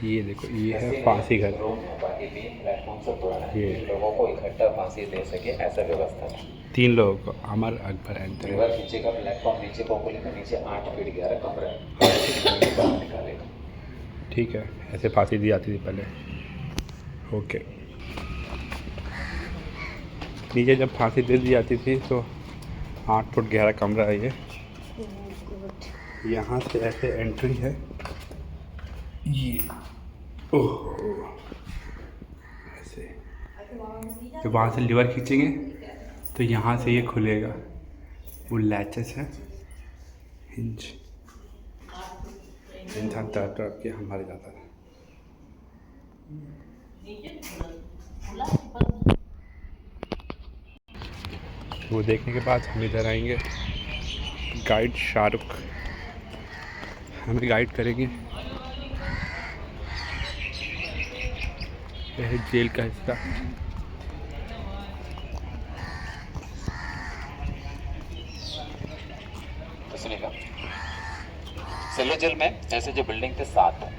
ये देखो, ये है फांसी घर। रूम है, बाकी 3 प्लेटफॉर्म से पुराना है। ये 3 लोगों को इकट्ठा फांसी दे सके ऐसा व्यवस्था था। 3 लोगों को अमर अकबर एंथनी। रिवर नीचे का प्लेटफॉर्म नीचे कोकोली में नीचे 8 फीट 11 कमरा है। 8 फीट के बाहर निकालेगा। ठीक है, ऐसे फांसी दी जाती थी पहले। ओके, नीचे जब फांसी दे दी जाती थी तो 8 फुट गहरा कमरा है ये। यहाँ से ऐसे एंट्री है ये। ओह, ऐसे तो वहाँ से लीवर खींचेंगे तो यहाँ से ये खुलेगा। वो लैचेस है, हिंज। इंसान तरफ के हमारे जाता था। वो देखने के बाद हम इधर आएंगे। गाइड शाहरुख हमें गाइड करेंगे। यह है जेल का हिस्सा। सुनिएगा, सेलो जेल में ऐसे जो बिल्डिंग थे 7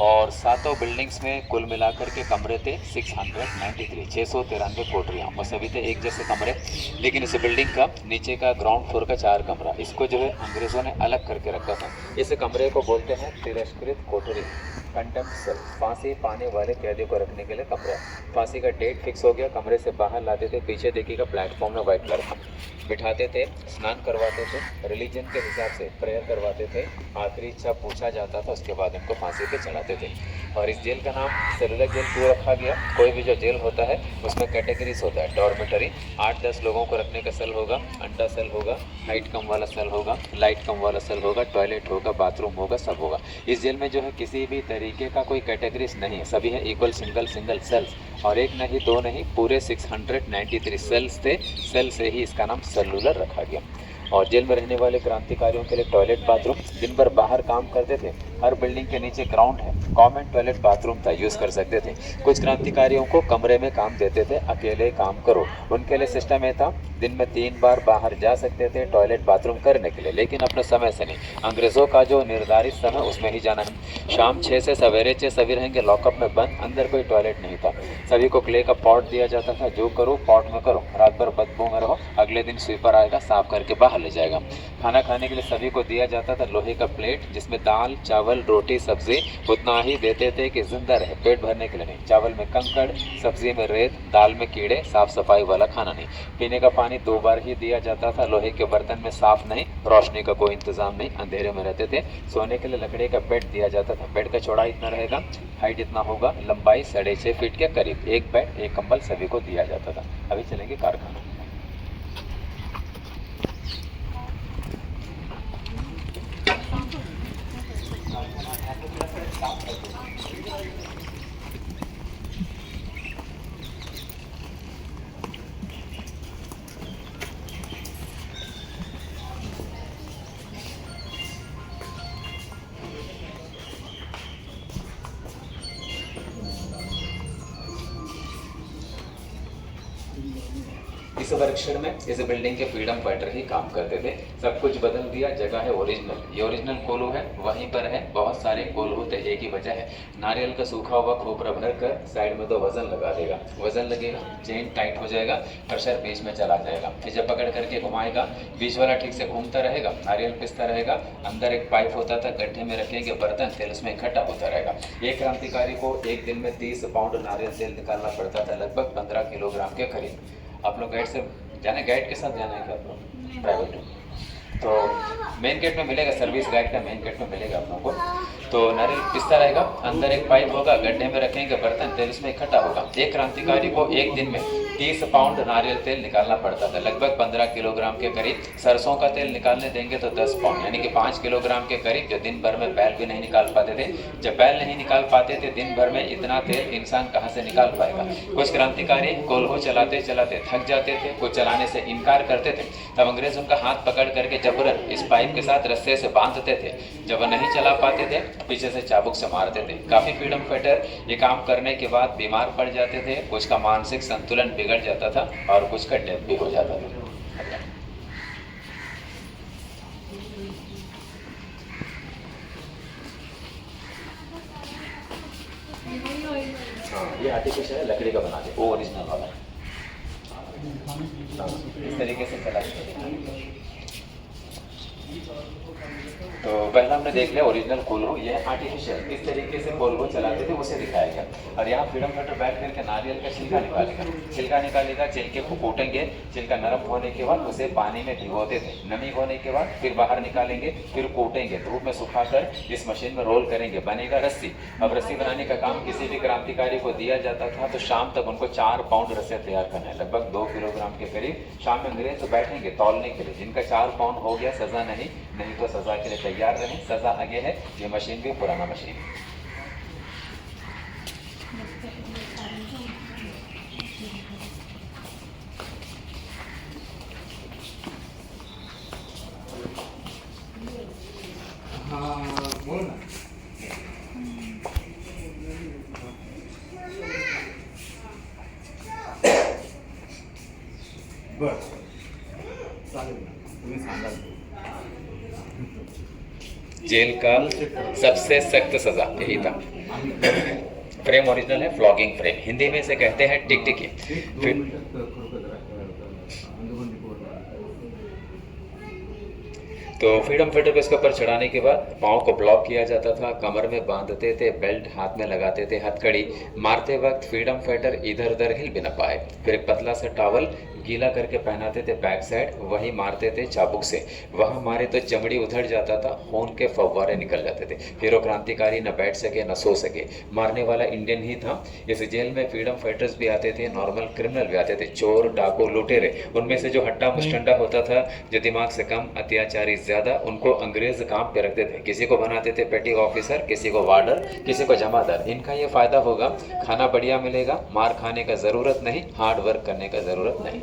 और 7 बिल्डिंग्स में कुल मिलाकर के कमरे थे 693, 693 कोठरियाँ और सभी थे एक जैसे कमरे। लेकिन इस बिल्डिंग का नीचे का ग्राउंड फ्लोर का 4 कमरा, इसको जो है अंग्रेज़ों ने अलग करके रखा था। इस कमरे को बोलते हैं तिरस्कृत कोठरी, कंडेम्ड सेल। फांसी पाने वाले कैदियों को रखने के लिए कमरा। फांसी का डेट फिक्स हो गया, कमरे से बाहर लाते थे, पीछे देखिएगा प्लेटफॉर्म में वाइट कलर का बिठाते थे, स्नान करवाते थे, रिलीजन के हिसाब से प्रेयर करवाते थे, आखिरी इच्छा पूछा जाता था, उसके बाद उनको फांसी पे चढ़ाते थे। और इस जेल का नाम सेलुलर जेल क्यों रखा गया? कोई भी जो जेल होता है उसमें कैटेगरीज होता है। डॉर्मेटरी 8-10 लोगों को रखने का सेल होगा, अंडा सेल होगा, हाइट कम वाला सेल होगा, लाइट कम वाला सेल होगा, टॉयलेट होगा, बाथरूम होगा, सब होगा। इस जेल में जो है किसी भी तरीके का कोई कैटेगरीज नहीं है, सभी है इक्वल सिंगल सेल्स। और एक नहीं, 2 नहीं, पूरे 693 सेल्स थे। सेल से ही इसका नाम सेलुलर रखा गया। और जेल में रहने वाले क्रांतिकारियों के लिए टॉयलेट बाथरूम, दिन भर बाहर काम करते थे। हर बिल्डिंग के नीचे ग्राउंड है, कॉमन टॉयलेट बाथरूम था, यूज़ कर सकते थे। कुछ क्रांतिकारियों को कमरे में काम देते थे, अकेले काम करो। उनके लिए सिस्टम ये था, दिन में 3 बार बाहर जा सकते थे टॉयलेट बाथरूम करने के लिए, लेकिन अपने समय से नहीं। अंग्रेज़ों का जो निर्धारित समय उसमें ही जाना है। शाम 6 से सवेरे 6 सभी रहेंगे लॉकअप में बंद, अंदर कोई टॉयलेट नहीं था। सभी को क्ले का पॉट दिया जाता था, जो करो पॉट में करो, रात भर बदबू में रहो, अगले दिन स्वीपर आएगा साफ करके बाहर ले जाएगा। खाना खाने के लिए सभी को दिया जाता था लोहे का प्लेट, जिसमें दाल चावल रोटी सब्जी उतना ही देते थे कि जिंदा रहे, पेट भरने के लिए नहीं। चावल में कंकड़, सब्जी में रेत, दाल में कीड़े, साफ सफाई वाला खाना नहीं। पीने का पानी 2 बार ही दिया जाता था, लोहे के बर्तन में, साफ नहीं, रोशनी का कोई इंतजाम नहीं, अंधेरे में रहते थे। सोने के लिए लकड़ी का बेड दिया जाता था। बेड का चौड़ाई इतना रहेगा, हाइट इतना होगा, लंबाई 6.5 फीट के करीब। एक बेड एक कंबल सभी को दिया जाता था। अभी चलेंगे कारखाना। इस वर्कशेड में इस बिल्डिंग के फ्रीडम फाइटर ही काम करते थे। सब कुछ बदल दिया, जगह है ओरिजिनल। ये ओरिजिनल कोल्हू है, वहीं पर है। बहुत सारे कोल्हू थे, एक ही वजह है, नारियल का सूखा हुआ खोपरा भर कर साइड में 2 वजन लगा देगा। वजन लगेगा, चेन टाइट हो जाएगा, प्रेशर बीच में चला जाएगा। फिर जब पकड़ करके घुमाएगा, बीच वाला ठीक से घूमता रहेगा, नारियल पिसता रहेगा। अंदर एक पाइप होता था, गड्ढे में रखेंगे बर्तन, तेल उसमें इकट्ठा होता रहेगा। एक क्रांतिकारी को एक दिन में 30 पाउंड नारियल तेल निकालना पड़ता था, लगभग 15 किलोग्राम के करीब। आप लोग गाइड से जाना, गाइड के साथ जाना है क्या आप लोग? प्राइवेट तो मेन गेट में मिलेगा, सर्विस गाइड का मेन गेट में मिलेगा आप लोगों को। तो नारियल पिसता रहेगा, अंदर एक पाइप होगा, गड्ढे में रखेंगे बर्तन, तेल उसमें इकट्ठा होगा। एक क्रांतिकारी को एक दिन में 30 पाउंड नारियल तेल निकालना पड़ता था, लगभग 15 किलोग्राम के करीब। सरसों का तेल निकालने देंगे तो 10 पाउंड, यानी कि 5 किलोग्राम के करीब, जो दिन भर में बैल भी नहीं निकाल पाते थे। जब बैल नहीं निकाल पाते थे दिन भर में, इतना तेल इंसान कहाँ से निकाल पाएगा? कुछ क्रांतिकारी कोल्हो चलाते चलाते थक जाते थे, कुछ चलाने से इनकार करते थे। तब अंग्रेज उनका हाथ पकड़ करके जबरन इस पाइप के साथ रस्से से बांधते थे। जब वह नहीं चला पाते थे, पीछे से चाबुक से मारते थे। काफ़ी फ्रीडम फाइटर ये काम करने के बाद बीमार पड़ जाते थे, कुछ का मानसिक संतुलन बिगड़ जाता था और कुछ का डेथ भी हो जाता था। हाँ ये आर्टिफिशियल है, लकड़ी का बना दे, वो ओरिजिनल वाला है। हाँ, इस तरीके से चला के तो पहला हमने देख लिया ओरिजिनल कोल्हू, ये आर्टिफिशियल। इस तरीके से कोल्हू चलाते थे उसे दिखाया गया। और यहाँ फ्रीडम फाइटर बैठ करके नारियल का छिलका निकालेगा, छिलका निकालेगा, छिलके को कूटेंगे, छिलका नरम होने के बाद उसे पानी में भिगोते थे, नमी होने के बाद फिर बाहर निकालेंगे, फिर कूटेंगे, धूप में सुखाकर इस मशीन में रोल करेंगे, बनेगा रस्सी। अब रस्सी बनाने का काम किसी भी क्रांतिकारी को दिया जाता था तो शाम तक उनको 4 पाउंड रस्सियाँ तैयार करना है, लगभग 2 किलोग्राम के करीब। शाम में अंग्रेज तो बैठेंगे तौलने के लिए, जिनका 4 पाउंड हो गया सजा नहीं तो सजा के लिए तैयार रहें। सजा आगे है, ये मशीन भी पुराना मशीन है। बस चालेल ना, तुम्ही सांगाल जेल का सबसे सख्त सजा यही था। फ्रेम ओरिजिनल है, फ्लॉगिंग फ्रेम, हिंदी में इसे कहते हैं टिकटिकी। तो फ्रीडम फाइटर को इसके ऊपर चढ़ाने के बाद पाँव को ब्लॉक किया जाता था, कमर में बांधते थे, बेल्ट हाथ में लगाते थे, हथकड़ी मारते वक्त फ्रीडम फाइटर इधर उधर हिल भी न पाए। फिर एक पतला सा टॉवल गीला करके पहनाते थे बैक साइड, वही मारते थे चाबुक से, वहाँ मारे तो चमड़ी उधड़ जाता था, खून के फव्वारे निकल जाते थे, फिर वो क्रांतिकारी न बैठ सके न सो सके। मारने वाला इंडियन ही था। इस जेल में फ्रीडम फाइटर्स भी आते थे, नॉर्मल क्रिमिनल भी आते थे, चोर डाकू लुटेरे। उनमें से जो हट्टा मुस्टंडा होता था, जो दिमाग से कम अत्याचारी ज़्यादा, उनको अंग्रेज काम पे रखते थे। किसी को बनाते थे पेटी ऑफिसर, किसी को वार्डर, किसी को जमादार। इनका ये फ़ायदा होगा, खाना बढ़िया मिलेगा, मार खाने का ज़रूरत नहीं, हार्ड वर्क करने का ज़रूरत नहीं।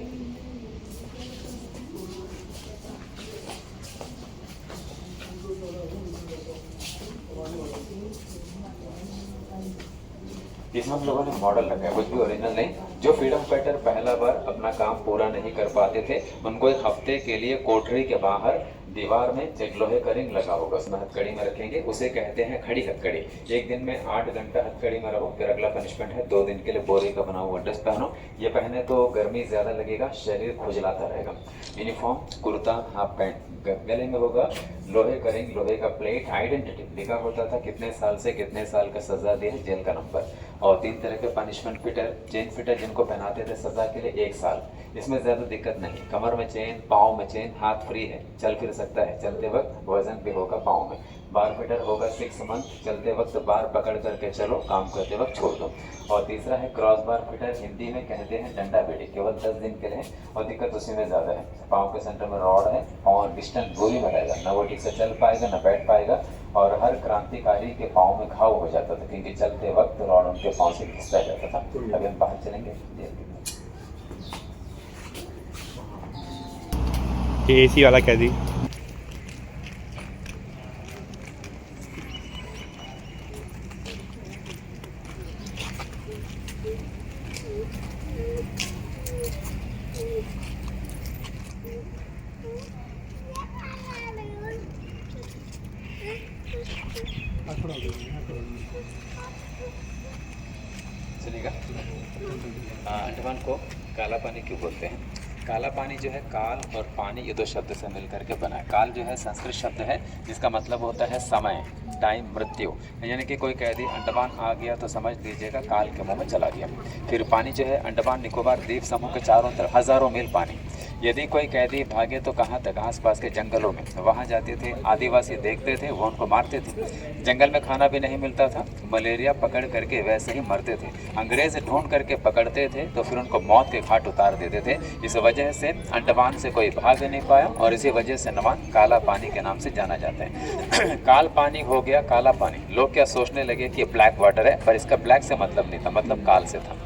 इसमें हम लोगों ने मॉडल रखा है, कुछ भी ओरिजिनल नहीं। जो फ्रीडम फाइटर पहला बार अपना काम पूरा नहीं कर पाते थे, उनको एक हफ्ते के लिए कोठरी के बाहर दीवार में एक लोहे का रिंग लगा होगा, उसमें हथकड़ी में रखेंगे, उसे कहते हैं खड़ी हथकड़ी। एक दिन में 8 घंटा हथकड़ी में रहो, फिर अगला पनिशमेंट है 2 दिन के लिए बोरी का बना हुआ ड्रेस पहनो। ये पहने तो गर्मी ज़्यादा लगेगा, शरीर खुजलाता रहेगा। यूनिफॉर्म कुर्ता हाफ पैंट, गले में होगा लोहे का रिंग, लोहे का प्लेट, आइडेंटिटी लिखा होता था, कितने साल से कितने साल का सजा दिया, जेल का नंबर। और 3 तरह के पनिशमेंट फिटर, चेन फिटर जिनको पहनाते थे सजा के लिए 1 साल। इसमें ज़्यादा दिक्कत नहीं, कमर में चेन, पाँव में चेन, हाथ फ्री है, चल फिर सकता है, चलते वक्त वजन भी होगा पाँव में। बार फिटर होगा 6 मंथ, चलते वक्त बार पकड़ करके चलो, काम करते वक्त छोड़ दो। और तीसरा है क्रॉस बार फिटर, हिंदी में कहते हैं डंडा बेड़ी, केवल 10 दिन के लिए, और दिक्कत उसी में ज़्यादा है। पाँव के सेंटर में रॉड है और डिस्टेंस दूरी में रहेगा, न वो ठीक से चल पाएगा न बैठ पाएगा। और हर क्रांतिकारी के पाँव में घाव हो जाता था, क्योंकि चलते वक्त रॉड उनके पाँव से घिसता जाता था। अभी हम बाहर चलेंगे, ये एसी वाला कैदी चलेगा। अंडमान को काला पानी क्यों बोलते हैं? काला पानी जो है, काल और पानी ये 2 शब्द से मिलकर के बना है। काल जो है संस्कृत शब्द है, जिसका मतलब होता है समय, टाइम, मृत्यु। यानी कि कोई कैदी अंडमान आ गया तो समझ लीजिएगा काल के मुंह में चला गया। फिर पानी जो है अंडमान निकोबार द्वीप समूह के चारों तरफ हज़ारों मील पानी। यदि कोई कैदी भागे तो कहाँ तक? आसपास के जंगलों में, वहाँ जाते थे, आदिवासी देखते थे, वो उनको मारते थे। जंगल में खाना भी नहीं मिलता था, मलेरिया पकड़ करके वैसे ही मरते थे। अंग्रेज ढूंढ करके पकड़ते थे तो फिर उनको मौत के घाट उतार देते थे। इस वजह से अंडमान से कोई भाग नहीं पाया और इसी वजह से अंडमान काला पानी के नाम से जाना जाता है। काल पानी हो गया काला पानी। लोग क्या सोचने लगे कि ब्लैक वाटर है, पर इसका ब्लैक से मतलब नहीं था, मतलब काल से था।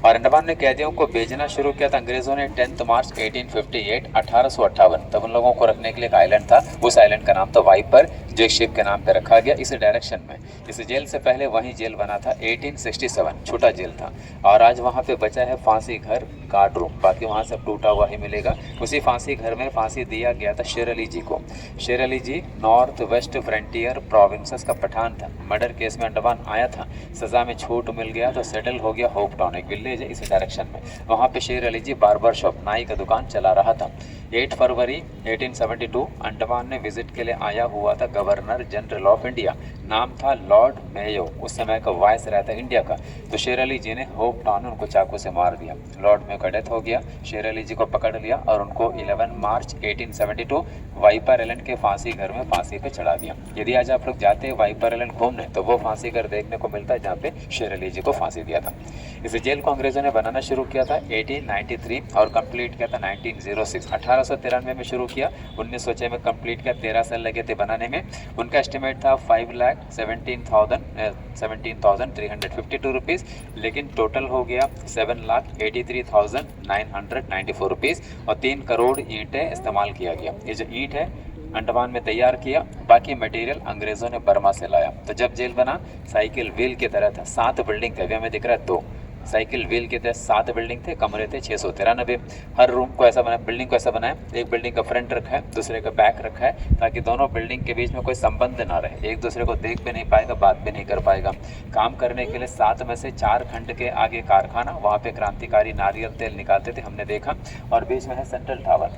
और अंडमान में कैदियों को भेजना शुरू किया था अंग्रेजों ने 10 मार्च 1858 1858 तब उन लोगों को रखने के लिए एक आइलैंड था, उस आइलैंड का नाम था वाइपर, जो एक शिप के नाम पे रखा गया। इस डायरेक्शन में इस जेल से पहले वहीं जेल बना था 1867, छोटा जेल था। और आज वहाँ पे बचा है फांसी घर, गार्ड रूम, बाकी वहाँ सब टूटा हुआ ही मिलेगा। उसी फांसी घर में फांसी दिया गया था शेर अली जी को। शेर अली जी नॉर्थ वेस्ट फ्रंटियर प्रोविंसेस का पठान था, मर्डर केस में अंडमान आया था, सज़ा में छूट मिल गया तो सेटल हो गया होप टाउन, एक विलेज है इस डायरेक्शन में। वहाँ पे शेर अली जी बार्बर शॉप, नाई का दुकान चला रहा था। 8 फरवरी 1872 अंडमान में विजिट के लिए आया हुआ था गवर्नर जनरल ऑफ इंडिया, नाम था लॉर्ड मेयो, उस समय का वाइस रहता इंडिया का। तो शेर अली जी ने होप टाउन में उनको चाकू से मार दिया। लॉर्ड मेयो का डेथ हो गया, शेर अली जी को पकड़ लिया और उनको 11 मार्च 1872 वाइपर आइलैंड के फांसी घर में फांसी पे चढ़ा दिया। यदि आज आप लोग जाते हैं वाइपर आइलैंड घूमने तो वो फांसी घर देखने को मिलता है जहाँ पे शेर अली जी को फांसी दिया था। इस जेल को अंग्रेजों ने बनाना शुरू किया था 1893 और कंप्लीट किया था 1906। 1893 में शुरू किया, 1906 में कंप्लीट किया, 13 साल लगे थे बनाने में। उनका एस्टिमेट था 5,17,352 रुपीज़, लेकिन टोटल हो गया 7,83,994 रुपीज़ और 3 करोड़ ईंटें इस्तेमाल किया गया। ये जो ईंट है अंडमान में तैयार किया, बाकी मटेरियल अंग्रेज़ों ने बर्मा से लाया। तो जब जेल बना साइकिल व्हील की तरह था, 7 बिल्डिंग थे, अभी हमें दिख रहा है 2 साइकिल व्हील के तहत 7 बिल्डिंग थे, कमरे थे 693। हर रूम को ऐसा बनाया, बिल्डिंग को ऐसा बनाया, एक बिल्डिंग का फ्रंट रखा है, दूसरे का बैक रखा है, ताकि दोनों बिल्डिंग के बीच में कोई संबंध ना रहे, एक दूसरे को देख भी नहीं पाएगा, बात भी नहीं कर पाएगा। काम करने के लिए 7 में से 4 खंड के आगे कारखाना, वहाँ पे क्रांतिकारी नारियल तेल निकालते थे, हमने देखा। और बीच में है सेंट्रल टावर,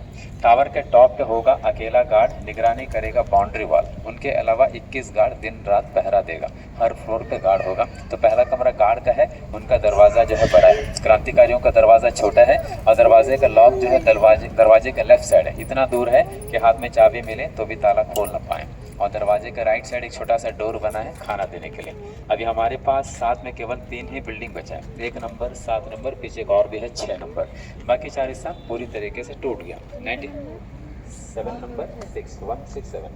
टावर के टॉप पे होगा अकेला गार्ड, निगरानी करेगा बाउंड्री वॉल, उनके अलावा 21 गार्ड दिन रात पहरा देगा, हर फ्लोर पे गार्ड होगा। तो पहला कमरा गार्ड का है, उनका दरवाज़ा जो है बड़ा है, क्रांतिकारियों का दरवाज़ा छोटा है और दरवाजे का लॉक जो है दरवाजे का लेफ्ट साइड है, इतना दूर है कि हाथ में चाबी मिले तो भी ताला खोल ना पाए। और दरवाजे का राइट साइड एक छोटा सा डोर बना है खाना देने के लिए। अभी हमारे पास साथ में केवल 3 ही बिल्डिंग बचा है, 1 नंबर, 7 नंबर, पीछे एक और भी है 6 नंबर, बाकी 4 हिस्सा पूरी तरीके से टूट गया। 97 नंबर 6167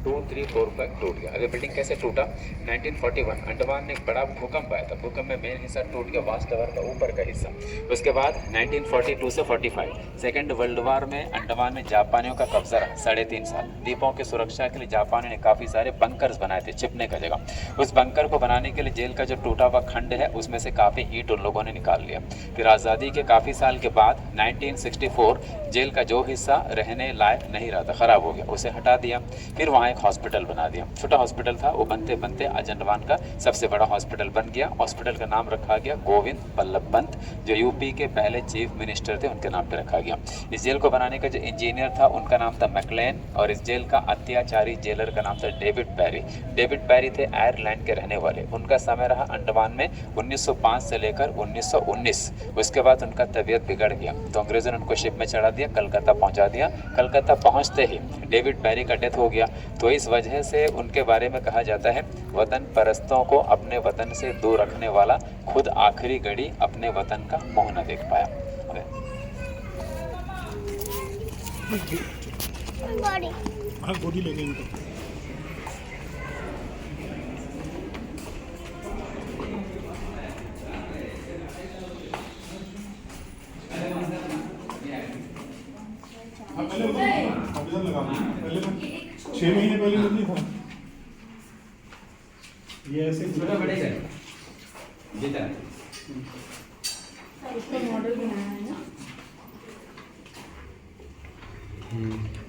2, 3, 4, 5 टूट गया। अभी बिल्डिंग कैसे टूटा? 1941 अंडमान में एक बड़ा भूकंप आया था, भूकंप में मेन हिस्सा टूट गया, वाच टावर का ऊपर का हिस्सा। उसके बाद 1942 से 45 सेकेंड वर्ल्ड वार में अंडमान में जापानियों का कब्जा रहा 3.5 साल। द्वीपों की सुरक्षा के लिए जापानियों ने काफ़ी सारे बंकर्स बनाए थे छिपने का जगह। उस बंकर को बनाने के लिए जेल का जो टूटा हुआ खंड है उसमें से काफ़ी ईंट उन लोगों ने निकाल लिया। फिर आज़ादी के काफ़ी साल के बाद 1964 जेल का जो हिस्सा रहने लायक नहीं रहा था, ख़राब हो गया, उसे हटा दिया। फिर वहाँ एक हॉस्पिटल बना दिया, छोटा हॉस्पिटल था, वो बनते बनते आज अंडमान का सबसे बड़ा हॉस्पिटल बन गया। हॉस्पिटल का नाम रखा गया गोविंद बल्लभ पंत, जो यूपी के पहले चीफ मिनिस्टर थे, उनके नाम पे रखा गया। इस जेल को बनाने का जो इंजीनियर था उनका नाम था मैकलेन, और इस जेल का अत्याचारी जेलर का नाम था डेविड पैरी। डेविड पैरी थे आयरलैंड के रहने वाले, उनका समय रहा अंडमान में 1905 से लेकर 1919। उसके बाद उनका तबीयत बिगड़ गया तो अंग्रेज़ों ने उनको शिप में चढ़ा दिया, कलकत्ता पहुंचा दिया। कलकत्ता पहुंचते ही डेविड पैरी का डेथ हो गया। तो इस वजह से उनके बारे में कहा जाता है, वतन परस्तों को अपने वतन से दूर रखने वाला, खुद आखिरी घड़ी अपने वतन का मुँह न देख पाया। गोदी लेंगे इनको। पहले लगा पहले 6 महीने पहले नहीं था ये ऐसे छोटा बढ़ेगा इसका मॉडल बनाया है ना,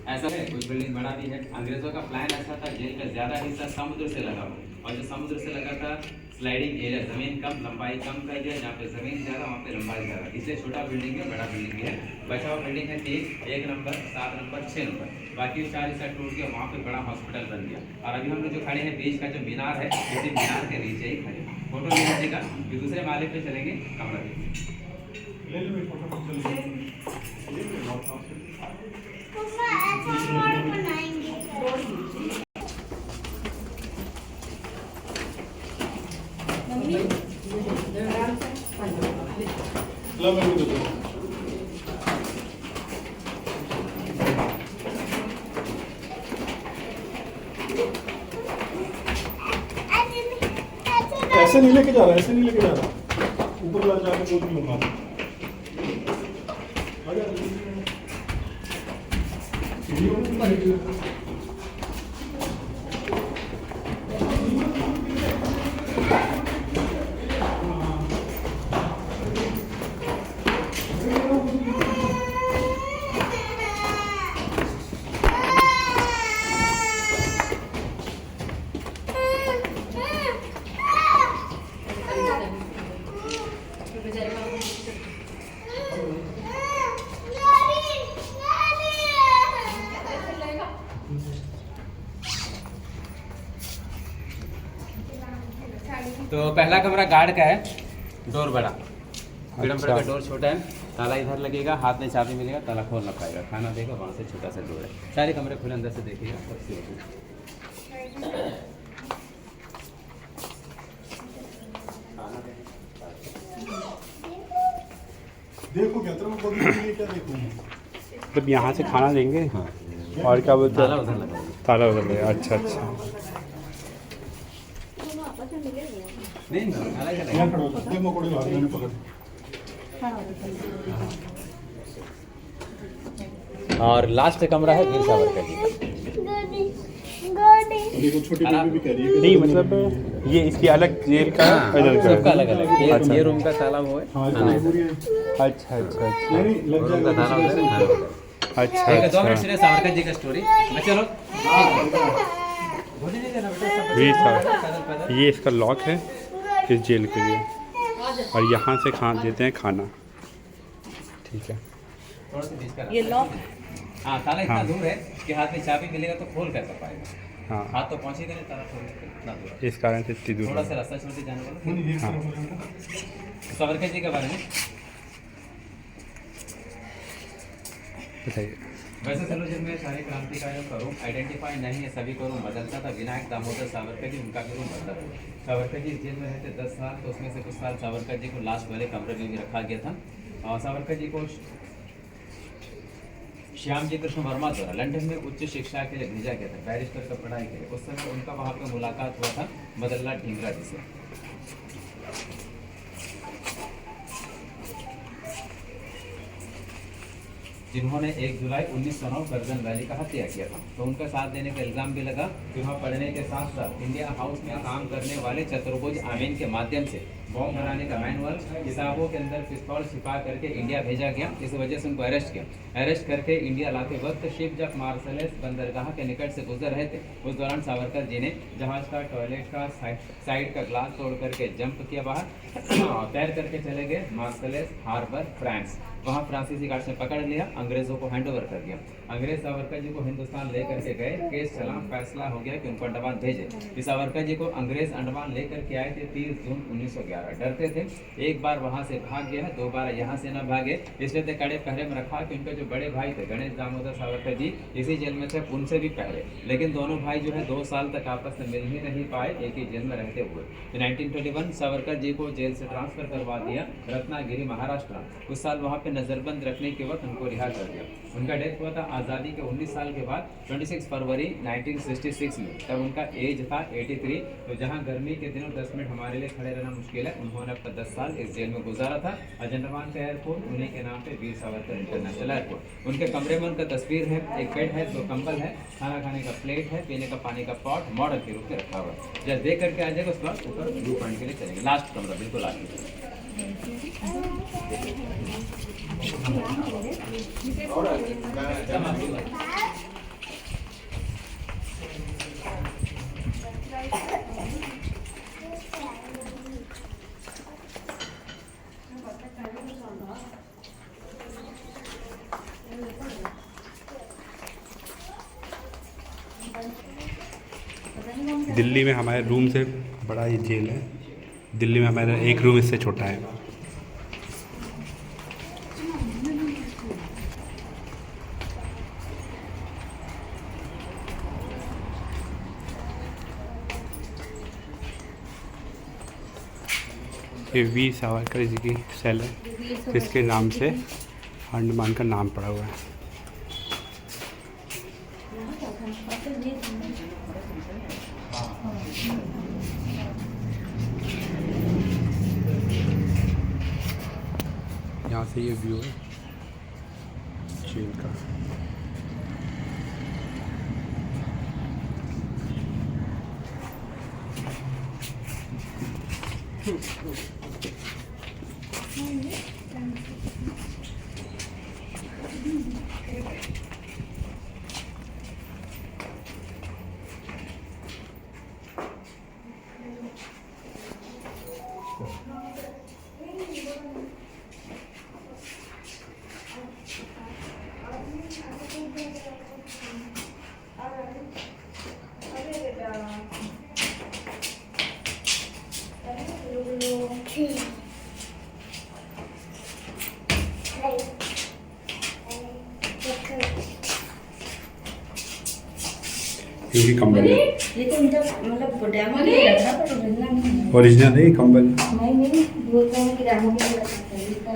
ऐसा है। कुछ बिल्डिंग बना दी है। अंग्रेजों का प्लान ऐसा था, जेल का ज़्यादा हिस्सा समुद्र से लगा हो, और जो समुद्र से लगा था स्लाइडिंग एरिया, ज़मीन कम लंबाई कम कर दिया, जहाँ पे ज़मीन ज़्यादा वहाँ पे लंबाई ज़्यादा, इसलिए छोटा बिल्डिंग है, बड़ा बिल्डिंग भी है। बचा हुआ बिल्डिंग है 3, 1 नंबर, 7 नंबर, 6 नंबर, बाकी 4 हिस्सा टूट गया, वहाँ पे बड़ा हॉस्पिटल बन गया। और अभी हम लोग जो खड़े हैं बीच का जो मीनार है, इसी मीनार के नीचे ही खड़े, फोटो ले लीजिएगा। फिर दूसरे माले पे चलेंगे, कमरा देखिए। ऐसे नहीं लेके जा रहा, ऐसे नहीं लेके जा रहा, ऊपर ला जाके दो तीन लूंगा तो पहला कमरा गार्ड का है, डोर बड़ा, फ्रीडम का डोर छोटा है, ताला इधर लगेगा, हाथ में चाबी मिलेगा, ताला खोल ना पाएगा, खाना देगा, वहाँ से छोटा सा डोर है। सारे कमरे खुले अंदर से देखिएगा। देखो क्या तरह को क्या देखूं मतलब यहाँ से खाना देंगे। हाँ। और क्या बोलते ताला हैं? उधर लगा है। ताला उधर लगा। अच्छा अच्छा। नहीं ताला इधर यहाँ लगा। खड़ा होता है मकोड़े भाग मैंने पकड़ और लास्ट कमरा है वीर सावरकर जी का। देखो छोटी बेबी भी कह रही है कि नहीं मतलब ये इसकी अलग जेल का है, इधर का सबका है। अलग अलग। अच्छा। ये रूम का ताला वो है, हाँ खाना ये इधर। पूरी है अच्छा अच्छा अच्छा नहीं लग रूम का ताला उधर, जाएगा खाना उधर। अच्छा ठीक है, 2 मिनट अच्छा। सुनिए सावरकर जी का स्टोरी। बच्चे लोग वीर साहब, ये इसका लॉक है इस जेल के लिए, और यहाँ से देते हैं खाना। ठीक है। थोड़ा सा बीच का ये रास्ता लॉक है। हाँ, ताला इतना हाँ। दूर है कि हाथ में चाबी मिलेगा तो खोल कर पाएगा। हाँ, हाथ तो पहुंचेगा नहीं, ताला खोल के इतना दूर है। इस कारण से इतनी दूर थोड़ा है। सा रास्ता छोड़ के जाने वाला। ये हाँ। सावरकर जी के बारे में बताइए। वैसे सरोजन में सारे क्रांतिकारियों का रूम आइडेंटिफाई नहीं है, सभी को रूम बदलता था। विनायक दामोदर सावरकर जी, उनका भी रूम बदला था। सावरकर जी जेल में रहते 10 साल, तो उसमें से कुछ साल सावरकर जी को लास्ट वाले कमरे में भी रखा गया था। और सावरकर जी को श्याम जी कृष्ण वर्मा द्वारा लंदन में उच्च शिक्षा के लिए भेजा गया था, बैरिस्टर का पढ़ाई के लिए। उस समय उनका वहाँ पर मुलाकात हुआ था मदनलाल ढींगरा जी से। जिन्होंने 1 जुलाई 1909 करजन वैली का हत्या किया था। तो उनका साथ देने का इल्जाम भी लगा कि वहाँ पढ़ने के साथ साथ इंडिया हाउस में काम करने वाले चतुर्भुज आमीन के माध्यम से बॉम्ब बनाने का मैनुअल, किताबों के अंदर पिस्तौल छिपा करके इंडिया भेजा गया। इस वजह से उनको अरेस्ट किया। अरेस्ट करके इंडिया लाते वक्त शिप जब मार्सलेस बंदरगाह के निकट से गुजर रहे थे, उस दौरान सावरकर जी ने जहाज का टॉयलेट का साइड का ग्लास तोड़ करके जंप किया बाहर और तैर करके चले गए मार्सलेस हार्बर, फ्रांस। वहाँ फ्रांसीसी गार्ड्स ने पकड़ लिया, अंग्रेजों को हैंड ओवर कर दिया। अंग्रेज सावरकर जी को हिंदुस्तान लेकर के गए, केस चला, फैसला हो गया कि उनको अंडमान भेजे। इस सावरकर जी को अंग्रेज अंडमान लेकर के आए थे 30 जून 1911। डरते थे, एक बार वहाँ से भाग गया, 2 बार यहाँ से न भागे, इसलिए तो कड़े पहरे में रखा कि उनके जो बड़े भाई थे गणेश दामोदर सावरकर जी इसी जेल में थे, उनसे भी पहले। लेकिन दोनों भाई जो है 2 साल तक आपस में मिल ही नहीं पाए, एक ही जेल में रहते हुए। 1921 सावरकर जी को जेल से ट्रांसफर करवा दिया रत्नागिरी, महाराष्ट्र। कुछ साल वहाँ पे नजरबंद रखने के वक्त उनको रिहा कर दिया। उनका डेथ हुआ था आज़ादी के 19 साल के बाद 26 फरवरी 1966 में। तब उनका एज था 83। तो जहाँ गर्मी के दिनों 10 मिनट हमारे लिए खड़े रहना मुश्किल है, उन्होंने अपना 10 साल इस जेल में गुजारा था। अंडमान का एयरपोर्ट उन्हीं के नाम पे वीर सावरकर इंटरनेशनल एयरपोर्ट। उनके कमरे में उनका तस्वीर है, एक बेड है, 2 कंबल है, खाना खाने का प्लेट है, पीने का पानी का पॉट मॉडल के रूप में रखा हुआ है। जब देख करके आ जाएगा उसके बाद ऊपर व्यू पॉइंट के लिए चलेंगे। लास्ट कमरा बिल्कुल लास्ट। दिल्ली में हमारे रूम से बड़ा ये जेल है। दिल्ली में हमारा एक रूम इससे छोटा है। ये वीर सावरकर जी की सेल है, जिसके नाम से अंडमान का नाम पड़ा हुआ है। से ये व्यू है जेल का। ये भी कंबल है, ये तो इनका मतलब डेमो दे रखा पर ओरिजिनल नहीं है। ओरिजिनल है ये कंबल। नहीं बोलते हैं कि डेमो के लिए रखा है इसका।